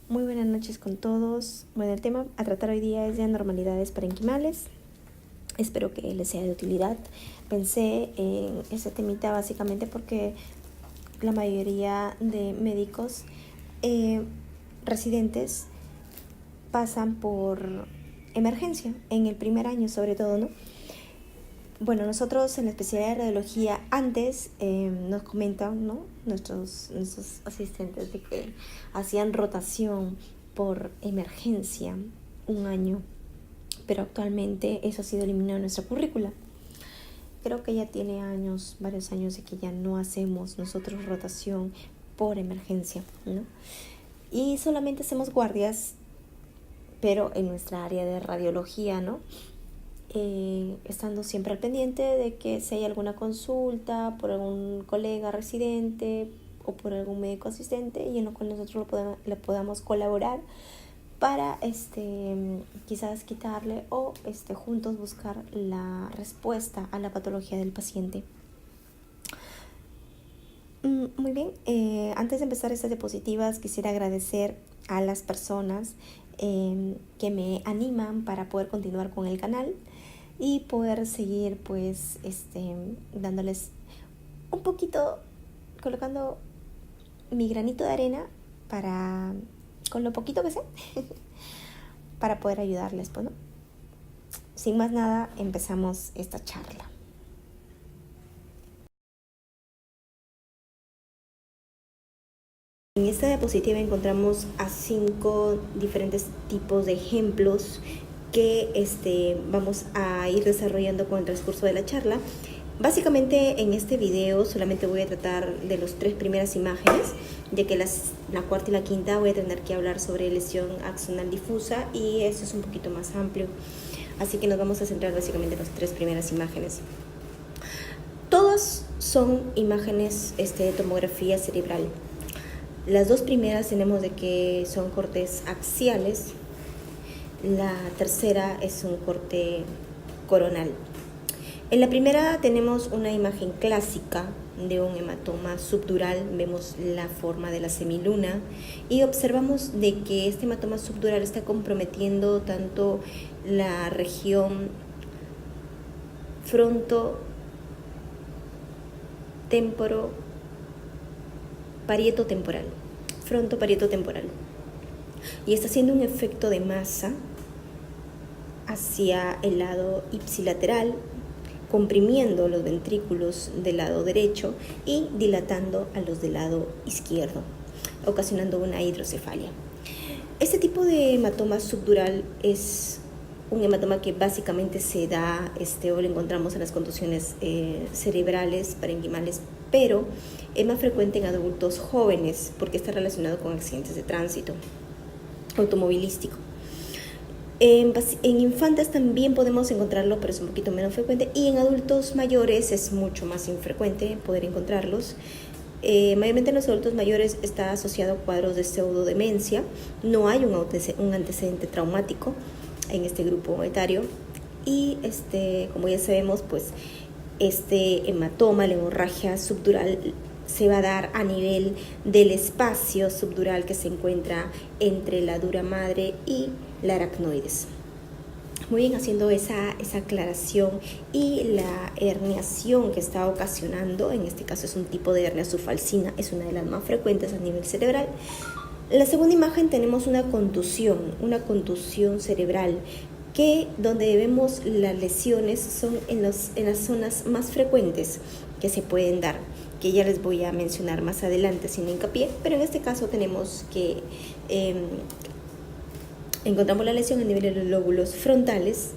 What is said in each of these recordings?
Muy buenas noches con todos. Bueno, el tema a tratar hoy día es de anormalidades parenquimales. Espero que les sea de utilidad. Pensé en este temita básicamente porque la mayoría de médicos residentes pasan por emergencia en el primer año sobre todo, ¿no? Bueno, nosotros en la especialidad de radiología antes nos comentan, ¿no? Nuestros asistentes de que hacían rotación por emergencia un año, pero actualmente eso ha sido eliminado en nuestra currícula. Creo que ya tiene años, varios años de que ya no hacemos nosotros rotación por emergencia, ¿no? Y solamente hacemos guardias, pero en nuestra área de radiología, ¿no? Estando siempre al pendiente de que si hay alguna consulta por algún colega residente o por algún médico asistente y en lo cual nosotros le podamos colaborar para quizás quitarle o juntos buscar la respuesta a la patología del paciente. Muy bien, antes de empezar estas diapositivas quisiera agradecer a las personas que me animan para poder continuar con el canal y poder seguir pues dándoles un poquito, colocando mi granito de arena para, con lo poquito que sé, para poder ayudarles, pues, ¿no? Sin más nada, empezamos esta charla. En esta diapositiva encontramos a 5 diferentes tipos de ejemplos que vamos a ir desarrollando con el transcurso de la charla. Básicamente en este video solamente voy a tratar de las 3 primeras imágenes, ya que la cuarta y la quinta voy a tener que hablar sobre lesión axonal difusa y eso es un poquito más amplio. Así que nos vamos a centrar básicamente en las 3 primeras imágenes. Todas son imágenes de tomografía cerebral. Las 2 primeras tenemos de que son cortes axiales, la tercera es un corte coronal. En la primera tenemos una imagen clásica de un hematoma subdural, vemos la forma de la semiluna y observamos de que este hematoma subdural está comprometiendo tanto la región fronto-parietotemporal y está haciendo un efecto de masa hacia el lado ipsilateral, comprimiendo los ventrículos del lado derecho y dilatando a los del lado izquierdo, ocasionando una hidrocefalia. Este tipo de hematoma subdural es un hematoma que básicamente se da o lo encontramos en las contusiones cerebrales, parenquimales, pero es más frecuente en adultos jóvenes porque está relacionado con accidentes de tránsito automovilístico. En infantes también podemos encontrarlo, pero es un poquito menos frecuente, y en adultos mayores es mucho más infrecuente poder encontrarlos. Mayormente en los adultos mayores está asociado a cuadros de pseudodemencia, no hay un antecedente traumático en este grupo etario y como ya sabemos, pues este hematoma, la hemorragia subdural, se va a dar a nivel del espacio subdural que se encuentra entre la dura madre y la aracnoides. Muy bien, haciendo esa aclaración, y la herniación que está ocasionando, en este caso es un tipo de hernia sufalcina, es una de las más frecuentes a nivel cerebral. En la segunda imagen tenemos una contusión cerebral, que donde vemos las lesiones son en las zonas más frecuentes que se pueden dar, que ya les voy a mencionar más adelante sin hincapié, pero en este caso tenemos que encontramos la lesión a nivel de los lóbulos frontales,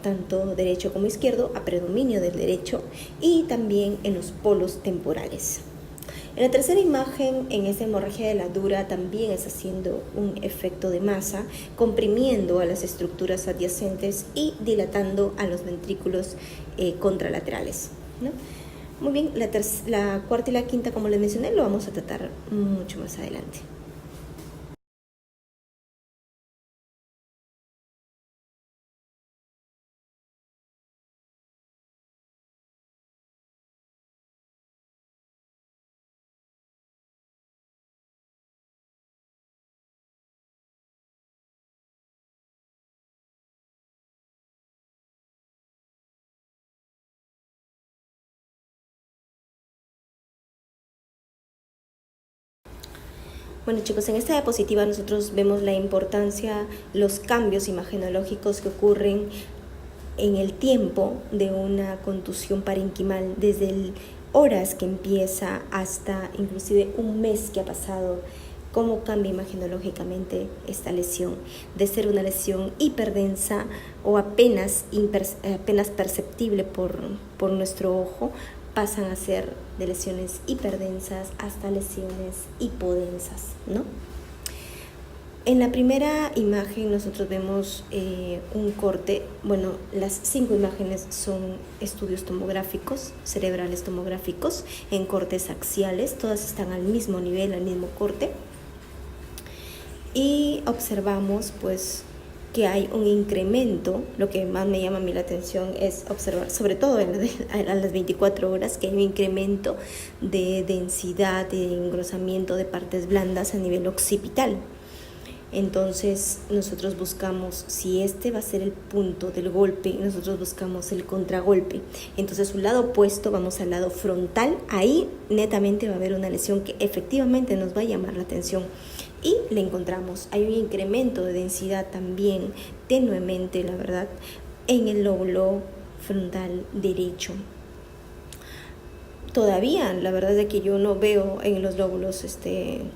tanto derecho como izquierdo, a predominio del derecho, y también en los polos temporales. En la tercera imagen, en esta hemorragia de la dura, también está haciendo un efecto de masa, comprimiendo a las estructuras adyacentes y dilatando a los ventrículos contralaterales, ¿no? Muy bien, la cuarta y la quinta, como les mencioné, lo vamos a tratar mucho más adelante. Bueno chicos, en esta diapositiva nosotros vemos la importancia, los cambios imagenológicos que ocurren en el tiempo de una contusión parenquimal, desde el horas que empieza hasta inclusive un mes que ha pasado, cómo cambia imagenológicamente esta lesión, de ser una lesión hiperdensa o apenas perceptible por nuestro ojo, pasan a ser de lesiones hiperdensas hasta lesiones hipodensas, ¿no? En la primera imagen nosotros vemos un corte. Bueno, las 5 imágenes son estudios tomográficos, cerebrales tomográficos, en cortes axiales, todas están al mismo nivel, al mismo corte. Y observamos pues que hay un incremento. Lo que más me llama a mí la atención es observar, sobre todo a las 24 horas, que hay un incremento de densidad, de engrosamiento de partes blandas a nivel occipital. Entonces nosotros buscamos, si este va a ser el punto del golpe, nosotros buscamos el contragolpe. Entonces un lado opuesto, vamos al lado frontal, ahí netamente va a haber una lesión que efectivamente nos va a llamar la atención. Y le encontramos, hay un incremento de densidad también, tenuemente la verdad, en el lóbulo frontal derecho. Todavía, la verdad es que yo no veo en los lóbulos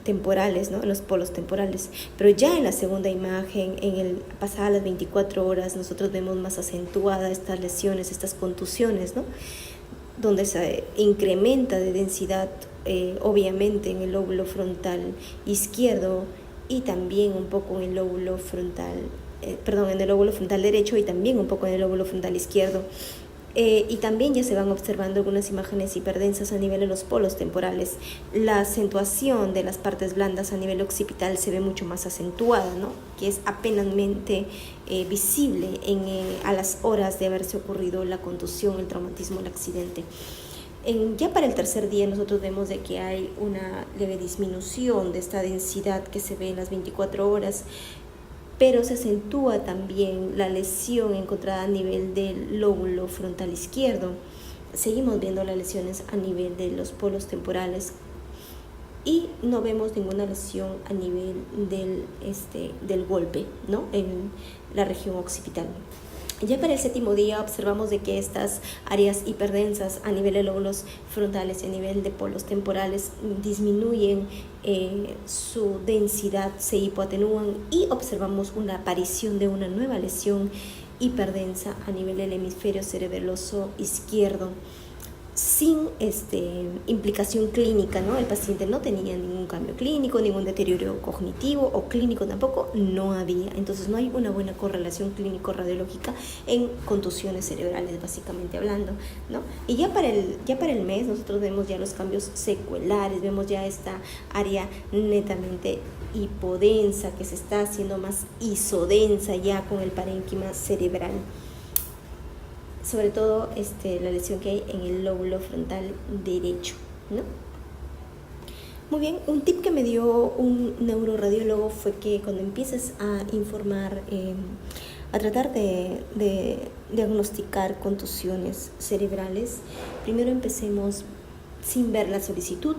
temporales, ¿no? En los polos temporales, pero ya en la segunda imagen, pasadas las 24 horas, nosotros vemos más acentuadas estas lesiones, estas contusiones, ¿no? Donde se incrementa de densidad, obviamente en el lóbulo frontal izquierdo y también un poco en el lóbulo frontal, en el lóbulo frontal derecho y también un poco en el lóbulo frontal izquierdo. Y también ya se van observando algunas imágenes hiperdensas a nivel de los polos temporales. La acentuación de las partes blandas a nivel occipital se ve mucho más acentuada, ¿no? Que es apenas visible a las horas de haberse ocurrido la contusión, el traumatismo, el accidente. Ya para el tercer día nosotros vemos de que hay una leve disminución de esta densidad que se ve en las 24 horas, pero se acentúa también la lesión encontrada a nivel del lóbulo frontal izquierdo. Seguimos viendo las lesiones a nivel de los polos temporales y no vemos ninguna lesión a nivel del golpe, ¿no? En la región occipital. Ya para el séptimo día observamos de que estas áreas hiperdensas a nivel de lóbulos frontales y a nivel de polos temporales disminuyen su densidad, se hipoatenúan y observamos una aparición de una nueva lesión hiperdensa a nivel del hemisferio cerebeloso izquierdo, sin implicación clínica, ¿no? El paciente no tenía ningún cambio clínico, ningún deterioro cognitivo o clínico tampoco, no había. Entonces no hay una buena correlación clínico-radiológica en contusiones cerebrales, básicamente hablando, ¿no? Y ya para el mes nosotros vemos ya los cambios secuelares, vemos ya esta área netamente hipodensa que se está haciendo más isodensa ya con el parénquima cerebral. Sobre todo la lesión que hay en el lóbulo frontal derecho, ¿no? Muy bien, un tip que me dio un neuroradiólogo fue que cuando empieces a informar, a tratar de diagnosticar contusiones cerebrales, primero empecemos sin ver la solicitud,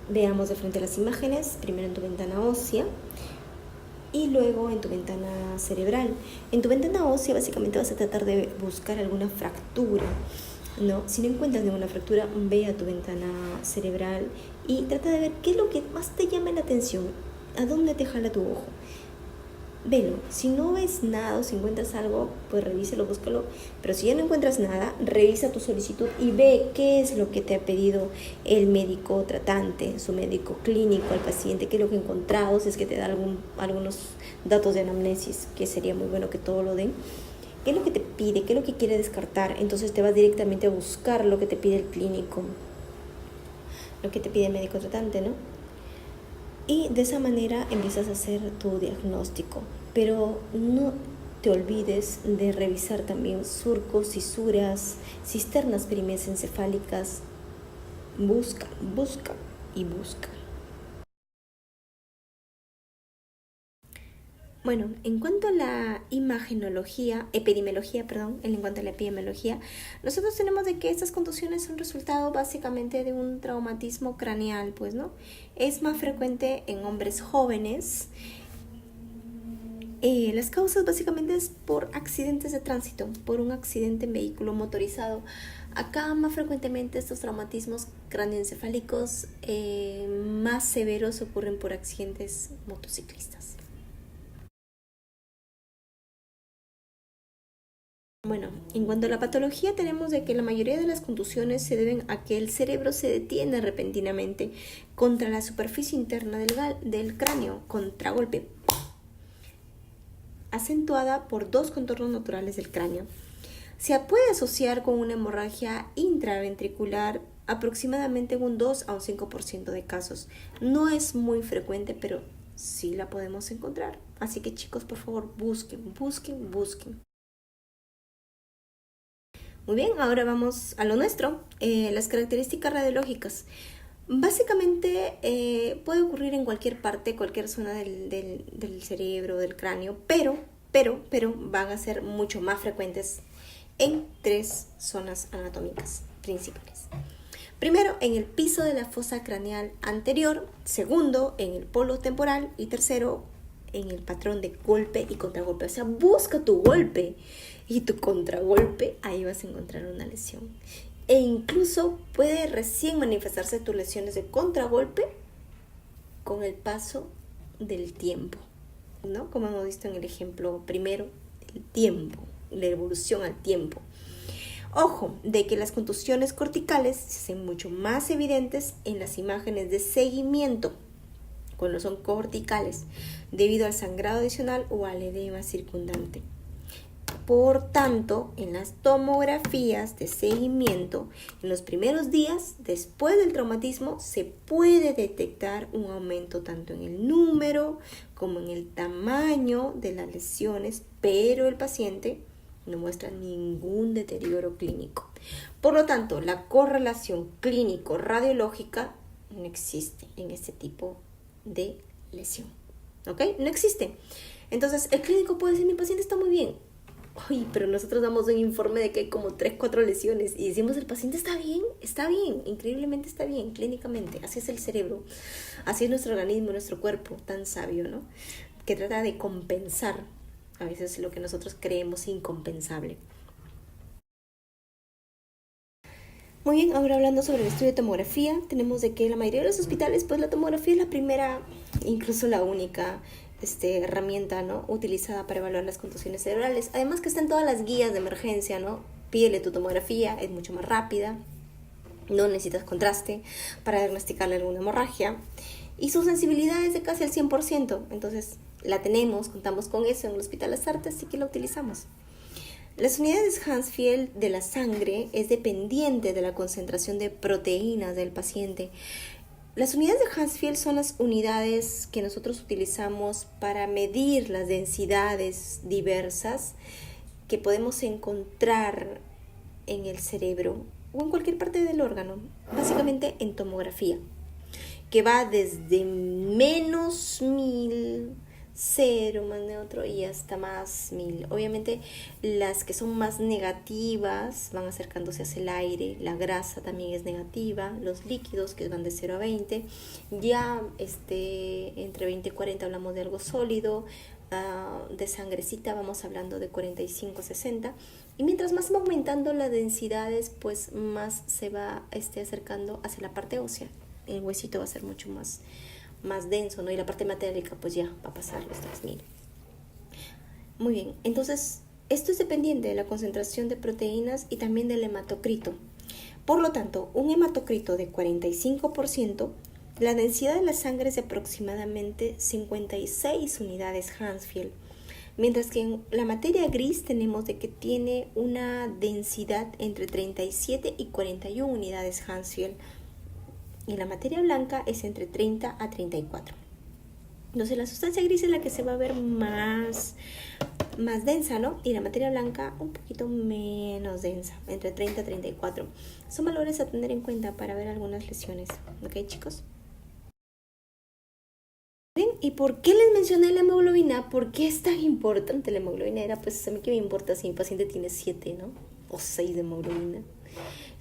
veamos de frente las imágenes, primero en tu ventana ósea, y luego en tu ventana cerebral. En tu ventana ósea básicamente vas a tratar de buscar alguna fractura, ¿no? Si no encuentras ninguna fractura, ve a tu ventana cerebral y trata de ver qué es lo que más te llama la atención, a dónde te jala tu ojo. Velo, si no ves nada o si encuentras algo, pues revísalo, búscalo, pero si ya no encuentras nada, revisa tu solicitud y ve qué es lo que te ha pedido el médico tratante, su médico clínico al paciente, qué es lo que ha encontrado, si es que te da algunos datos de anamnesis, que sería muy bueno que todo lo den. ¿Qué es lo que te pide? ¿Qué es lo que quiere descartar? Entonces te vas directamente a buscar lo que te pide el clínico, lo que te pide el médico tratante, ¿no? Y de esa manera empiezas a hacer tu diagnóstico, pero no te olvides de revisar también surcos, cisuras, cisternas perimesencefálicas. Busca y busca. Bueno, en cuanto a la epidemiología, en cuanto a la epidemiología, nosotros tenemos de que estas contusiones son resultado básicamente de un traumatismo craneal, pues, ¿no? Es más frecuente en hombres jóvenes. Las causas básicamente es por accidentes de tránsito, por un accidente en vehículo motorizado. Acá más frecuentemente estos traumatismos cráneoencefálicos más severos ocurren por accidentes motociclistas. Bueno, en cuanto a la patología tenemos de que la mayoría de las contusiones se deben a que el cerebro se detiene repentinamente contra la superficie interna del cráneo, contragolpe, acentuada por dos contornos naturales del cráneo. Se puede asociar con una hemorragia intraventricular aproximadamente en un 2 a un 5% de casos. No es muy frecuente, pero sí la podemos encontrar. Así que chicos, por favor, busquen. Muy bien, ahora vamos a lo nuestro, las características radiológicas. Básicamente puede ocurrir en cualquier parte, cualquier zona del cerebro, del cráneo, pero van a ser mucho más frecuentes en 3 zonas anatómicas principales. Primero, en el piso de la fosa craneal anterior, segundo, en el polo temporal y tercero, en el patrón de golpe y contragolpe. O sea, busca tu golpe y tu contragolpe, ahí vas a encontrar una lesión. E incluso puede recién manifestarse tus lesiones de contragolpe con el paso del tiempo, ¿no? Como hemos visto en el ejemplo primero, el tiempo, la evolución al tiempo. Ojo, de que las contusiones corticales se hacen mucho más evidentes en las imágenes de seguimiento, cuando son corticales, debido al sangrado adicional o al edema circundante. Por tanto, en las tomografías de seguimiento, en los primeros días después del traumatismo, se puede detectar un aumento tanto en el número como en el tamaño de las lesiones, pero el paciente no muestra ningún deterioro clínico. Por lo tanto, la correlación clínico-radiológica no existe en este tipo de lesión. ¿Ok? No existe. Entonces, el clínico puede decir, mi paciente está muy bien. Uy, pero nosotros damos un informe de que hay como 3, 4 lesiones y decimos, el paciente está bien, increíblemente está bien, clínicamente. Así es el cerebro, así es nuestro organismo, nuestro cuerpo tan sabio, ¿no? Que trata de compensar a veces lo que nosotros creemos incompensable. Muy bien, ahora hablando sobre el estudio de tomografía, tenemos de que en la mayoría de los hospitales, pues la tomografía es la primera, incluso la única herramienta, ¿no?, utilizada para evaluar las contusiones cerebrales. Además que está en todas las guías de emergencia, ¿no? Pídele tu tomografía, es mucho más rápida, no necesitas contraste para diagnosticarle alguna hemorragia y su sensibilidad es de casi el 100%, entonces la tenemos, contamos con eso en el Hospital Las Artes, así que la utilizamos. Las unidades Hansfield de la sangre es dependiente de la concentración de proteínas del paciente. Las unidades de Hansfield son las unidades que nosotros utilizamos para medir las densidades diversas que podemos encontrar en el cerebro o en cualquier parte del órgano, básicamente en tomografía, que va desde -1000, 0 más neutro y hasta más 1000. Obviamente las que son más negativas van acercándose hacia el aire, la grasa también es negativa, los líquidos que van de 0 a 20, ya entre 20 y 40 hablamos de algo sólido, de sangrecita vamos hablando de 45 a 60, y mientras más va aumentando las densidades, pues más se va acercando hacia la parte ósea, el huesito va a ser mucho más denso, ¿no? Y la parte metálica pues ya va a pasar los 3000. Muy bien, entonces esto es dependiente de la concentración de proteínas y también del hematocrito. Por lo tanto, un hematocrito de 45%, la densidad de la sangre es de aproximadamente 56 unidades Hansfield, mientras que en la materia gris tenemos de que tiene una densidad entre 37 y 41 unidades Hansfield, y la materia blanca es entre 30 a 34. Entonces la sustancia gris es la que se va a ver más densa, ¿no? Y la materia blanca un poquito menos densa, entre 30 a 34. Son valores a tener en cuenta para ver algunas lesiones. ¿Ok, chicos? Bien, ¿y por qué les mencioné la hemoglobina? ¿Por qué es tan importante la hemoglobina? Era, pues, a mí qué me importa si mi paciente tiene 7, ¿no? O 6 de hemoglobina.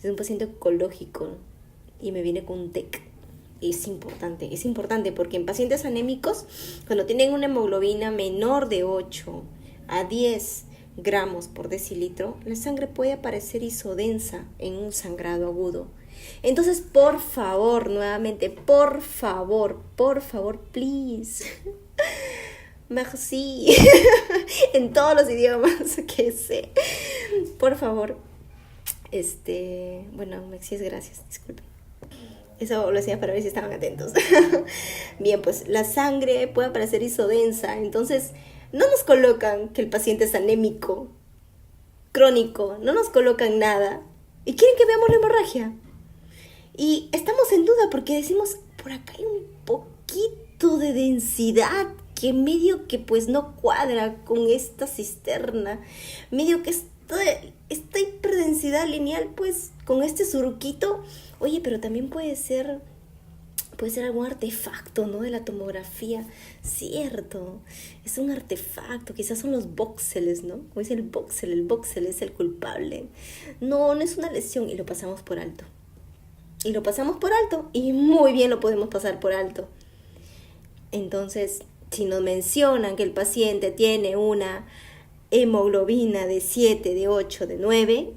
Es un paciente oncológico y me viene con un TEC. Es importante porque en pacientes anémicos, cuando tienen una hemoglobina menor de 8 a 10 gramos por decilitro, la sangre puede aparecer isodensa en un sangrado agudo. Entonces, por favor, nuevamente, por favor, please, merci, en todos los idiomas que sé, por favor, bueno, merci es gracias, disculpen. Eso lo hacía para ver si estaban atentos. Bien, pues la sangre puede aparecer isodensa, entonces no nos colocan que el paciente es anémico, crónico, no nos colocan nada y quieren que veamos la hemorragia. Y estamos en duda porque decimos, por acá hay un poquito de densidad que medio que pues no cuadra con esta cisterna, medio que esta hiperdensidad lineal pues con este surquito. Oye, pero también puede ser algún artefacto, ¿no? De la tomografía. Cierto, es un artefacto, quizás son los voxeles, ¿no? Como dice el voxel es el culpable. No es una lesión y lo pasamos por alto. Y muy bien lo podemos pasar por alto. Entonces, si nos mencionan que el paciente tiene una hemoglobina de 7, de 8, de 9,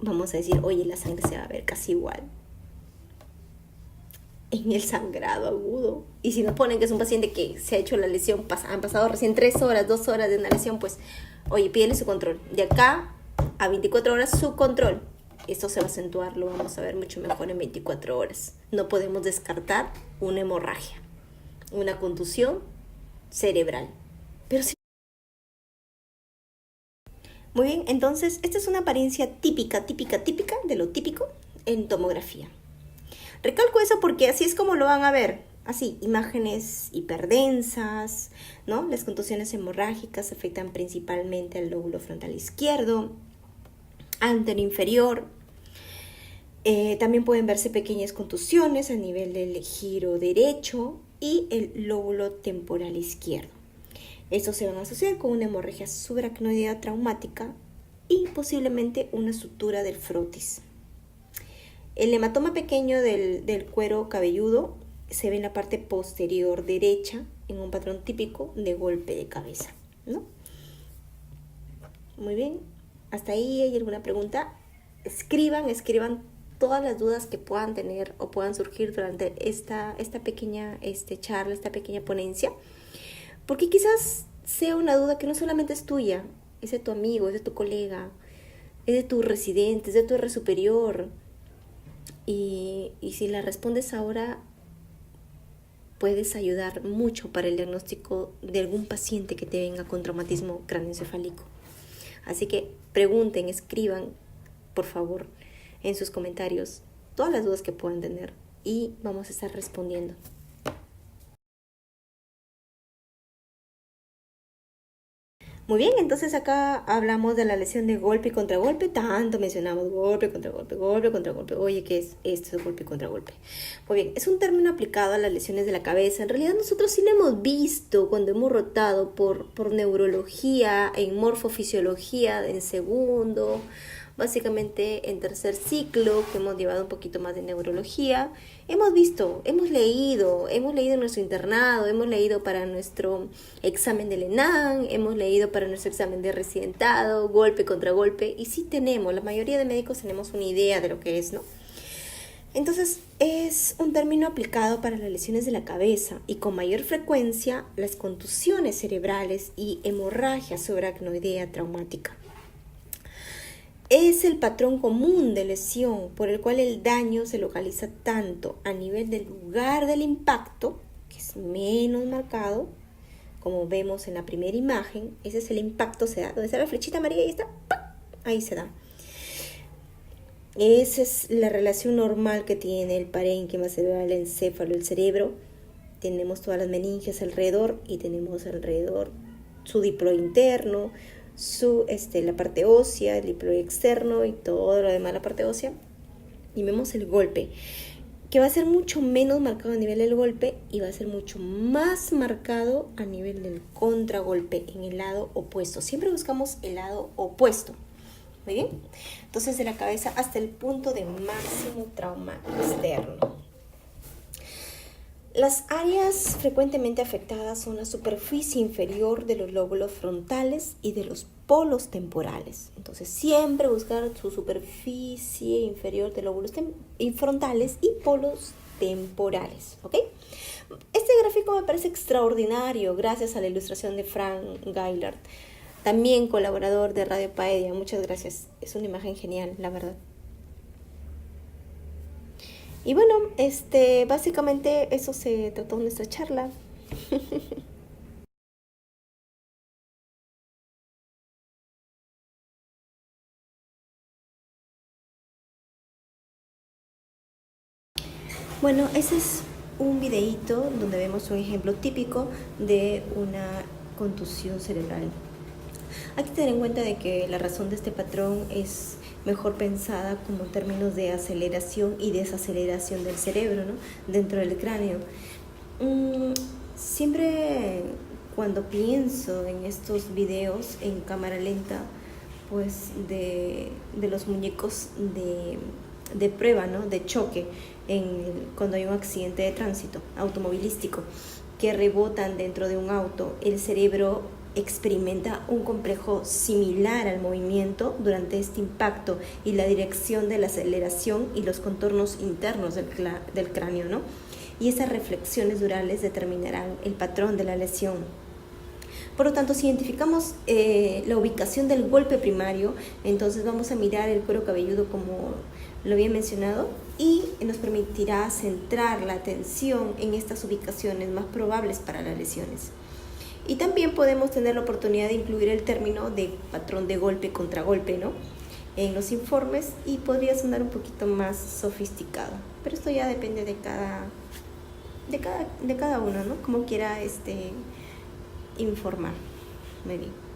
vamos a decir, oye, la sangre se va a ver casi igual en el sangrado agudo. Y si nos ponen que es un paciente que se ha hecho la lesión, han pasado recién 3 horas, 2 horas de una lesión, pues, oye, pídele su control. De acá a 24 horas su control. Esto se va a acentuar, lo vamos a ver mucho mejor en 24 horas. No podemos descartar una hemorragia, una contusión cerebral. Pero sí. Muy bien, entonces, esta es una apariencia típica de lo típico en tomografía. Recalco eso porque así es como lo van a ver. Así, imágenes hiperdensas, ¿no? Las contusiones hemorrágicas afectan principalmente al lóbulo frontal izquierdo, anteroinferior. También pueden verse pequeñas contusiones a nivel del giro derecho y el lóbulo temporal izquierdo. Estos se van a asociar con una hemorragia subaracnoidea traumática y posiblemente una sutura del frotis. El hematoma pequeño del cuero cabelludo se ve en la parte posterior derecha en un patrón típico de golpe de cabeza, ¿no? Muy bien, hasta ahí hay alguna pregunta. Escriban todas las dudas que puedan tener o puedan surgir durante esta pequeña charla, esta pequeña ponencia, porque quizás sea una duda que no solamente es tuya, es de tu amigo, es de tu colega, es de tu residente, es de tu R superior. Y si la respondes ahora, puedes ayudar mucho para el diagnóstico de algún paciente que te venga con traumatismo cráneoencefálico. Así que pregunten, escriban, por favor, en sus comentarios todas las dudas que puedan tener y vamos a estar respondiendo. Muy bien, entonces acá hablamos de la lesión de golpe y contragolpe. Tanto mencionamos golpe, contragolpe. Oye, ¿qué es esto de golpe y contragolpe? Muy bien, es un término aplicado a las lesiones de la cabeza. En realidad nosotros sí lo hemos visto cuando hemos rotado por neurología, en morfofisiología, en segundo, básicamente en tercer ciclo, que hemos llevado un poquito más de neurología. Hemos visto, hemos leído en nuestro internado, hemos leído para nuestro examen del ENAM, hemos leído para nuestro examen de residentado, golpe contra golpe, y sí tenemos, la mayoría de médicos tenemos una idea de lo que es, ¿no? Entonces, es un término aplicado para las lesiones de la cabeza y con mayor frecuencia las contusiones cerebrales y hemorragia subaracnoidea traumática. Es el patrón común de lesión por el cual el daño se localiza tanto a nivel del lugar del impacto, que es menos marcado, como vemos en la primera imagen. Ese es el impacto, se da, donde está la flechita amarilla, ahí está, ¡pam! Ahí se da. Esa es la relación normal que tiene el parénquima cerebral, el encéfalo, el cerebro. Tenemos todas las meninges alrededor y tenemos alrededor su diploide interno, la parte ósea, el diploide externo y todo lo demás, la parte ósea. Y vemos el golpe. que va a ser mucho menos marcado a nivel del golpe y va a ser mucho más marcado a nivel del contragolpe en el lado opuesto. Siempre buscamos el lado opuesto. Muy bien. Entonces de la cabeza hasta el punto de máximo trauma externo. Las áreas frecuentemente afectadas son la superficie inferior de los lóbulos frontales y de los polos temporales. Entonces siempre buscar su superficie inferior de lóbulos frontales y polos temporales. ¿Ok? Este gráfico me parece extraordinario gracias a la ilustración de Frank Gaillard, también colaborador de Radio Paedia. Muchas gracias. Es una imagen genial, la verdad. Y bueno, básicamente eso se trató en nuestra charla. Bueno, ese es un videíto donde vemos un ejemplo típico de una contusión cerebral. Hay que tener en cuenta de que la razón de este patrón es mejor pensada como términos de aceleración y desaceleración del cerebro, ¿no? Dentro del cráneo. Siempre cuando pienso en estos videos en cámara lenta, pues de los muñecos de prueba, ¿no? De choque, cuando hay un accidente de tránsito automovilístico, que rebotan dentro de un auto, el cerebro experimenta un complejo similar al movimiento durante este impacto y la dirección de la aceleración y los contornos internos del cráneo, ¿no? Y esas reflexiones durales determinarán el patrón de la lesión. Por lo tanto, si identificamos la ubicación del golpe primario, entonces vamos a mirar el cuero cabelludo como lo había mencionado y nos permitirá centrar la atención en estas ubicaciones más probables para las lesiones. Y también podemos tener la oportunidad de incluir el término de patrón de golpe-contragolpe, ¿no? En los informes y podría sonar un poquito más sofisticado. Pero esto ya depende de cada uno, ¿no? Como quiera informar. Muy bien.